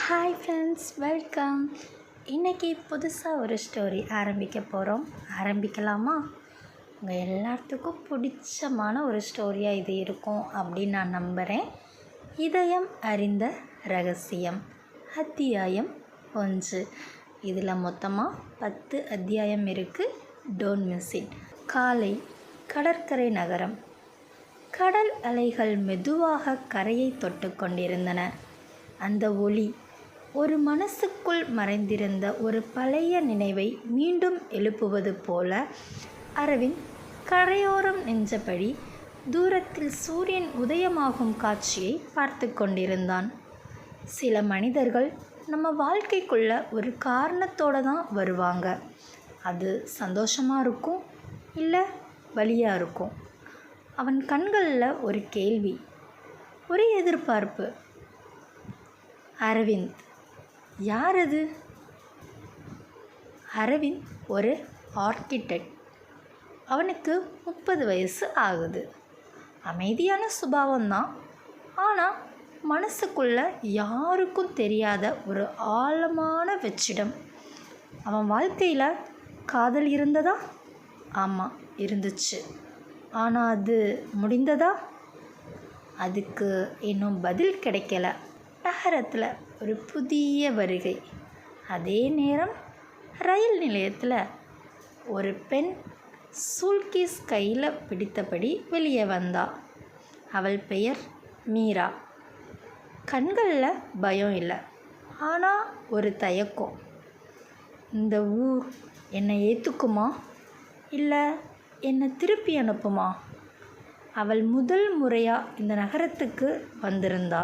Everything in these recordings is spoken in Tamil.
Hi friends, welcome. இன்றைக்கி புதுசாக ஒரு ஸ்டோரி ஆரம்பிக்க போகிறோம். ஆரம்பிக்கலாமா? உங்கள் எல்லாத்துக்கும் பிடிச்சமான ஒரு ஸ்டோரியாக இது இருக்கும் அப்படின்னு நான் நம்புகிறேன். இதயம் அறிந்த ரகசியம், அத்தியாயம் 1. இதில் மொத்தமாக 10 அத்தியாயம் இருக்குது. Don't miss it. காலை, கடற்கரை நகரம். கடல் அலைகள் மெதுவாக கரையை தொட்டு கொண்டிருந்தன. அந்த ஒளி ஒரு மனசுக்குள் மறைந்திருந்த ஒரு பழைய நினைவை மீண்டும் எழுப்புவது போல அரவிந்த் கரையோரம் நின்றபடி தூரத்தில் சூரியன் உதயமாகும் காட்சியை பார்த்து கொண்டிருந்தான். சில மனிதர்கள் நம்ம வாழ்க்கைக்குள்ள ஒரு காரணத்தோடு தான் வருவாங்க. அது சந்தோஷமாக இருக்கும், இல்லை வலியாக இருக்கும். அவன் கண்களில் ஒரு கேள்வி, ஒரு எதிர்பார்ப்பு. அரவிந்த் யார் அது? அரவிந்த் ஒரு ஆர்கிடெக்ட். அவனுக்கு 30 வயசு ஆகுது. அமைதியான சுபாவம்தான். ஆனால் மனசுக்குள்ள யாருக்கும் தெரியாத ஒரு ஆழமான வெற்றிடம். அவன் வாழ்க்கையில் காதல் இருந்ததா? ஆமாம், இருந்துச்சு. ஆனால் அது முடிந்ததா? அதுக்கு இன்னும் பதில் கிடைக்கல. நகரத்தில் ஒரு புதிய வருகை. அதே நேரம் ரயில் நிலையத்தில் ஒரு பெண் சூல்கீஸ் கையில் பிடித்தபடி வெளியே வந்தா. அவள் பெயர் மீரா. கண்களில் பயம் இல்லை, ஆனால் ஒரு தயக்கம். இந்த ஊர் என்னை ஏற்றுக்குமா, இல்லை என்னை திருப்பி அனுப்புமா? அவள் முதல் முறையாக இந்த நகரத்துக்கு வந்திருந்தா.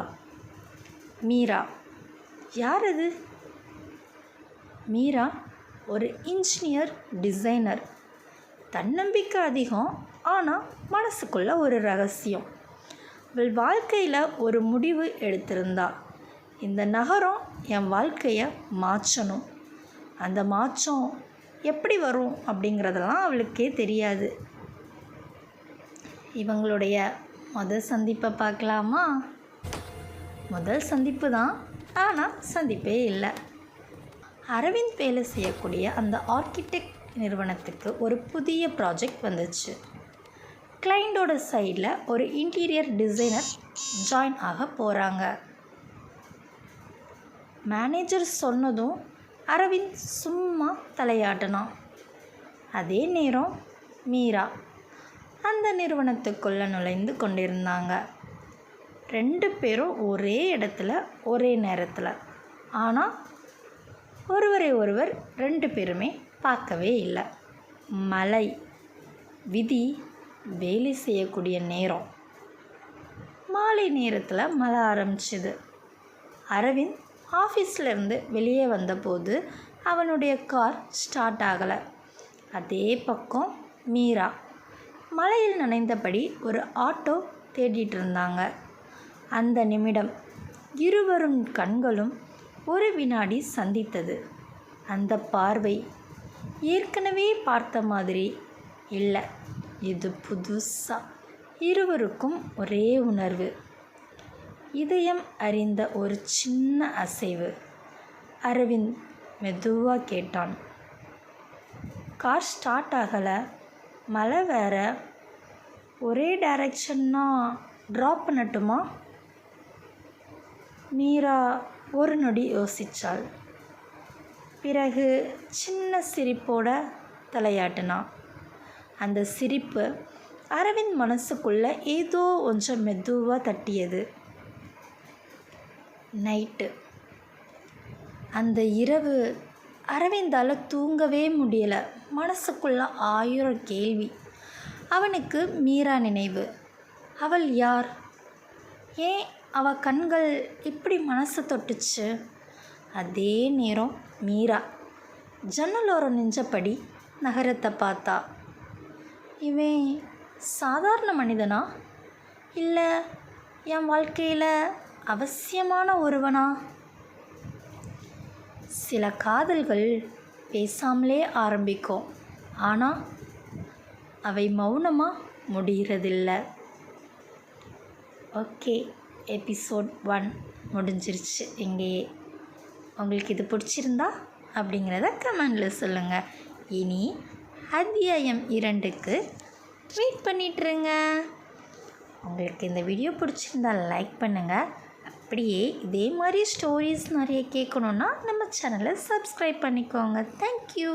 மீரா யார் அது? மீரா ஒரு இன்ஜினியர், டிசைனர். தன்னம்பிக்கை அதிகம், ஆனால் மனசுக்குள்ள ஒரு ரகசியம். அவள் வாழ்க்கையில் ஒரு முடிவு எடுத்திருந்தா. இந்த நகரம் என் வாழ்க்கையை மாற்றணும். அந்த மாற்றம் எப்படி வரும் அப்படிங்கிறதெல்லாம் அவளுக்கே தெரியாது. இவங்களுடைய முதல் சந்திப்பை பார்க்கலாமா? முதல் சந்திப்பு தான், ஆனால் சந்திப்பே இல்லை. அரவிந்த் வேலை செய்யக்கூடிய அந்த ஆர்கிடெக்ட் நிறுவனத்துக்கு ஒரு புதிய ப்ராஜெக்ட் வந்துச்சு. கிளைண்டோட சைடில் ஒரு இன்டீரியர் டிசைனர் ஜாயின் ஆக போகிறாங்க. மேனேஜர் சொன்னதும் அரவிந்த் சும்மா தலையாட்டினான். அதே நேரம் மீரா அந்த நிறுவனத்துக்குள்ளே நுழைந்து கொண்டிருந்தாங்க. 2 பேரும் ஒரே இடத்துல ஒரே நேரத்தில். ஆனால் ஒருவரை ஒருவர் 2 பேருமே பார்க்கவே இல்லை. மழை, விதி வேலை செய்யக்கூடிய நேரம். மாலை நேரத்தில் மழை ஆரம்பிச்சுது. அரவிந்த் ஆஃபீஸ்லேருந்து வெளியே வந்தபோது அவனுடைய கார் ஸ்டார்ட் ஆகலை. அதே பக்கம் மீரா மழையில் நனைந்தபடி ஒரு ஆட்டோ தேடிட்டு இருந்தாங்க. அந்த நிமிடம் இருவரும் கண்களும் ஒரு வினாடி சந்தித்தது. அந்த பார்வை ஏற்கனவே பார்த்த மாதிரி இல்லை, இது புதுசாக. இருவருக்கும் ஒரே உணர்வு, இதயம் அறிந்த ஒரு சின்ன அசைவு. அரவிந்த் மெதுவாக கேட்டான், கார் ஸ்டார்ட் ஆகலை, மழை வேற, ஒரே டைரக்ஷன்னா ட்ராப் பண்ணட்டுமா? மீரா ஒரு நொடி யோசித்தாள். பிறகு சின்ன சிரிப்போட தலையாட்டினான். அந்த சிரிப்பு அரவிந்த் மனசுக்குள்ளே ஏதோ கொஞ்சம் மெதுவாக தட்டியது. நைட்டு, அந்த இரவு அரவிந்தால் தூங்கவே முடியலை. மனசுக்குள்ள 1000 கேள்வி. அவனுக்கு மீரா நினைவு. அவள் யார்? ஏன் அவள் கண்கள் இப்படி மனசை தொட்டுச்சு? அதே நேரம் மீரா ஜன்னலோரம் நின்றபடி நகரத்தை பார்த்தா. இவன் சாதாரண மனிதனா, இல்லை என் வாழ்க்கையில் அவசியமான ஒருவனா? சில காதல்கள் பேசாமலே ஆரம்பிக்கும், ஆனால் அவை மௌனமாக முடிகிறதில்லை. ஓகே, எபிசோட் 1 முடிஞ்சிருச்சு இங்கேயே. உங்களுக்கு இது பிடிச்சிருந்தா அப்படிங்கிறத கமெண்டில் சொல்லுங்கள். இனி அத்தியாயம் 2க்கு வெயிட் பண்ணிட்டுருங்க. உங்களுக்கு இந்த வீடியோ பிடிச்சிருந்தா லைக் பண்ணுங்கள். அப்படியே இதே மாதிரி ஸ்டோரிஸ் நிறைய கேட்கணுன்னா நம்ம சேனலை சப்ஸ்கிரைப் பண்ணிக்கோங்க. தேங்க்யூ.